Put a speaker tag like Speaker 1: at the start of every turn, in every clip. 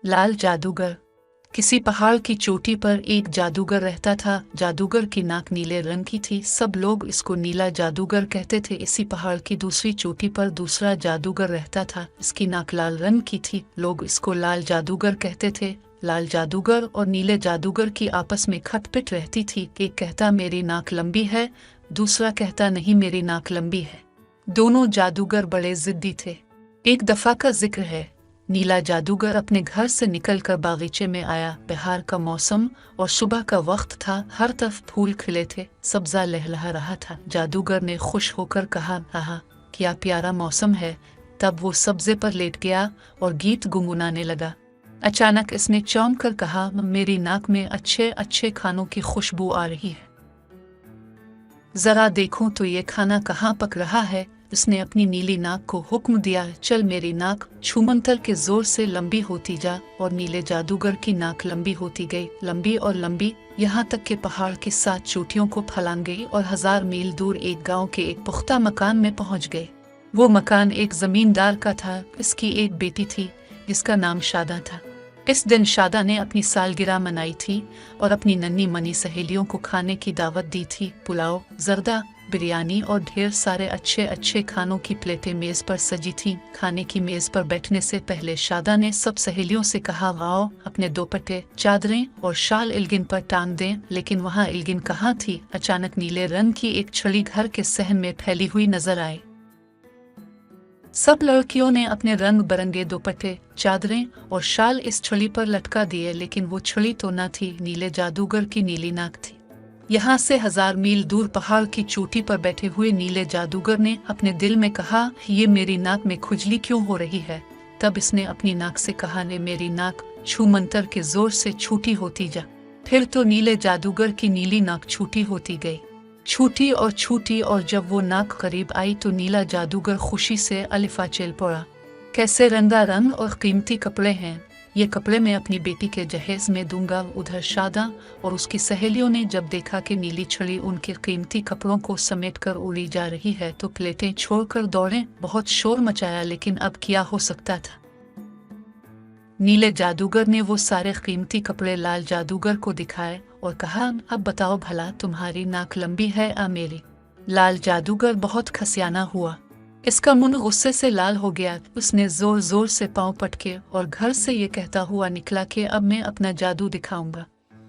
Speaker 1: लाल जादूगर। किसी पहाड़ की चोटी पर एक जादूगर रहता था। जादूगर की नाक नीले रंग की थी। सब लोग इसको नीला जादूगर कहते थे। इसी पहाड़ की दूसरी चोटी पर दूसरा जादूगर रहता था। इसकी नाक लाल रंग की थी। लोग इसको लाल जादूगर कहते थे। लाल जादूगर और नीले जादूगर की आपस में खटपिट रहती थी। एक कहता मेरी नाक लंबी है, दूसरा कहता नहीं मेरी नाक लंबी है। दोनों जादूगर बड़े जिद्दी थे। एक दफा का जिक्र है, नीला जादूगर अपने घर से निकलकर बागीचे में आया। बहार का मौसम और सुबह का वक्त था। हर तरफ फूल खिले थे, सब्जा लहलहा रहा था। जादूगर ने खुश होकर कहा, आहा क्या प्यारा मौसम है। तब वो सब्जे पर लेट गया और गीत गुनगुनाने लगा। अचानक इसने चौंक कर कहा, मेरी नाक में अच्छे अच्छे खानों की खुशबू आ रही है। जरा देखूं तो ये खाना कहाँ पक रहा है। उसने अपनी नीली नाक को हुक्म दिया, चल मेरी नाक छूमंतर के जोर से लंबी होती जा। और नीले जादूगर की नाक लंबी होती गई, लंबी और लंबी, यहाँ तक के पहाड़ के 7 चोटियों को फैलान गई और 1000 मील दूर एक गांव के एक पुख्ता मकान में पहुंच गए। वो मकान एक जमींदार का था। इसकी एक बेटी थी जिसका नाम शादा था। इस दिन शादा ने अपनी सालगिरह मनाई थी और अपनी नन्ही मनी सहेलियों को खाने की दावत दी थी। पुलाव, जर्दा, बिरयानी और ढेर सारे अच्छे अच्छे खानों की प्लेटें मेज पर सजी थीं। खाने की मेज पर बैठने से पहले शादा ने सब सहेलियों से कहा, आओ अपने दोपट्टे, चादरें और शाल इल्गिन पर टांग दें। लेकिन वहाँ इल्गिन कहाँ थी। अचानक नीले रंग की एक छड़ी घर के सहन में फैली हुई नजर आई। सब लड़कियों ने अपने रंग बिरंगे दोपट्टे, चादरें और शाल इस छड़ी पर लटका दिए, लेकिन वो छड़ी तो न थी, नीले जादूगर की नीली नाक थी। यहाँ से 1000 मील दूर पहाड़ की चोटी पर बैठे हुए नीले जादूगर ने अपने दिल में कहा, ये मेरी नाक में खुजली क्यों हो रही है। तब इसने अपनी नाक से कहा, ने मेरी नाक छूमंतर के जोर से छूटी होती जा। फिर तो नीले जादूगर की नीली नाक छूटी होती गई, छूटी और छूटी, और जब वो नाक करीब आई तो नीला जादूगर खुशी से अलिफा चल पड़ा। कैसे रंगारंग और कीमती कपड़े हैं, ये कपड़े मैं अपनी बेटी के जहेज में दूंगा। उधर शादा और उसकी सहेलियों ने जब देखा कि नीली छड़ी उनके कीमती कपड़ों को समेटकर उड़ी जा रही है तो प्लेटें छोड़कर दौड़े। बहुत शोर मचाया, लेकिन अब क्या हो सकता था। नीले जादूगर ने वो सारे कीमती कपड़े लाल जादूगर को दिखाए और कहा, अब बताओ भला तुम्हारी नाक लंबी है या मेरी। लाल जादूगर बहुत खसियाना हुआ। इसका मुंह गुस्से से लाल हो गया। उसने जोर जोर से पांव पटके और घर से ये कहता हुआ निकला कि अब मैं अपना जादू दिखाऊंगा।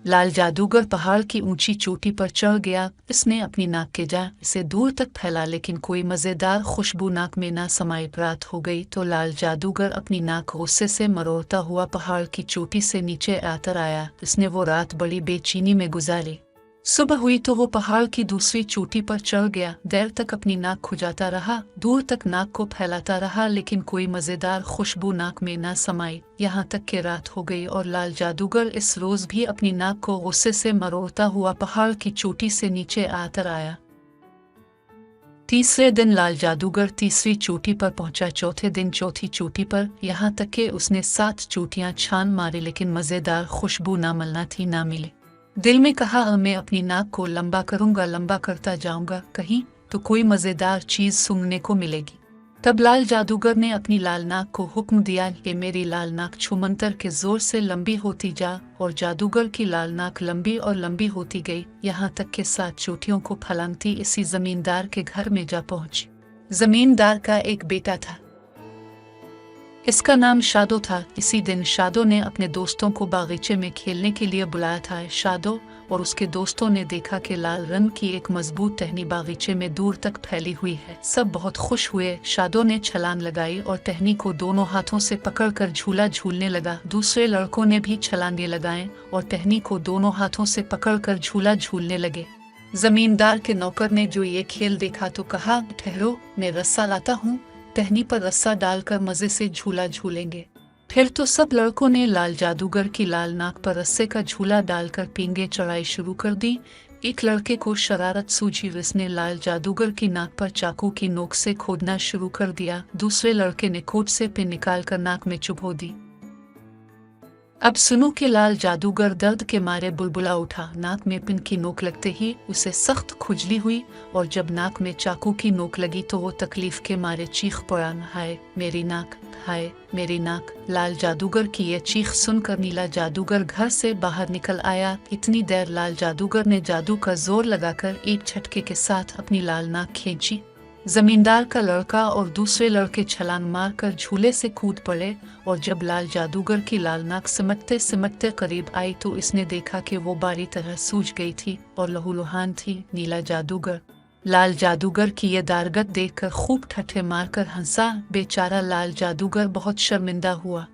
Speaker 1: लाल जादूगर पहाड़ की ऊंची चोटी पर चढ़ गया। इसने अपनी नाक के जा से दूर तक फैला, लेकिन कोई मजेदार खुशबू नाक में ना समाई। रात हो गई तो लाल जादूगर अपनी नाक गुस्से से मरोड़ता हुआ पहाड़ की चोटी से नीचे आतर आया। इसने वो रात बड़ी बेचैनी में गुजारी। सुबह हुई तो वो पहाड़ की दूसरी चोटी पर चढ़ गया। देर तक अपनी नाक खुजाता रहा, दूर तक नाक को फैलाता रहा, लेकिन कोई मजेदार खुशबू नाक में ना समाई। यहाँ तक कि रात हो गई और लाल जादूगर इस रोज भी अपनी नाक को गुस्से से मरोड़ता हुआ पहाड़ की चोटी से नीचे आतर आया। तीसरे दिन लाल जादूगर तीसरी चोटी पर पहुंचा, चौथे दिन चौथी चोटी पर, यहाँ तक कि उसने 7 चोटियां छान मारी, लेकिन मजेदार खुशबू ना मिलना थी ना मिली। दिल में कहा, मैं अपनी नाक को लंबा करूंगा, लंबा करता जाऊंगा, कहीं तो कोई मजेदार चीज सूंघने को मिलेगी। तब लाल जादूगर ने अपनी लाल नाक को हुक्म दिया कि मेरी लाल नाक छूमंतर के जोर से लंबी होती जा। और जादूगर की लाल नाक लंबी और लंबी होती गई, यहाँ तक के 7 चोटियों को फैलाती इसी जमींदार के घर में जा पहुंची। जमींदार का एक बेटा था, इसका नाम शादो था। इसी दिन शादो ने अपने दोस्तों को बागीचे में खेलने के लिए बुलाया था। शादो और उसके दोस्तों ने देखा कि लाल रंग की एक मजबूत टहनी बागीचे में दूर तक फैली हुई है। सब बहुत खुश हुए। शादो ने छलांग लगाई और टहनी को दोनों हाथों से पकड़कर झूला झूलने लगा। दूसरे लड़कों ने भी छलांगे लगाएं और टहनी को दोनों हाथों से पकड़कर झूला झूलने लगे। जमींदार के नौकर ने जो ये खेल देखा तो कहा, ठहरो, मैं रस्सा लाता हूँ, टहनी पर रस्सा डालकर मजे से झूला झूलेंगे। फिर तो सब लड़कों ने लाल जादूगर की लाल नाक पर रस्से का झूला डालकर पींगे चढ़ाई शुरू कर दी। एक लड़के को शरारत सूझी, उसने लाल जादूगर की नाक पर चाकू की नोक से खोदना शुरू कर दिया। दूसरे लड़के ने कोट से पिन निकालकर नाक में चुभो दी। अब सुनो कि लाल जादूगर दर्द के मारे बुलबुला उठा। नाक में पिन की नोक लगते ही उसे सख्त खुजली हुई और जब नाक में चाकू की नोक लगी तो वो तकलीफ के मारे चीख पड़ा, हाय मेरी नाक, हाय मेरी नाक। लाल जादूगर की ये चीख सुनकर नीला जादूगर घर से बाहर निकल आया। इतनी देर लाल जादूगर ने जादू का जोर लगाकर एक झटके के साथ अपनी लाल नाक खींची। जमींदार का लड़का और दूसरे लड़के छलांग मारकर झूले से कूद पड़े और जब लाल जादूगर की लाल नाक सिमटते सिमटते करीब आई तो इसने देखा कि वो बारी तरह सूज गई थी और लहूलुहान थी। नीला जादूगर लाल जादूगर की ये दारगत देखकर खूब ठट्ठे मारकर हंसा। बेचारा लाल जादूगर बहुत शर्मिंदा हुआ।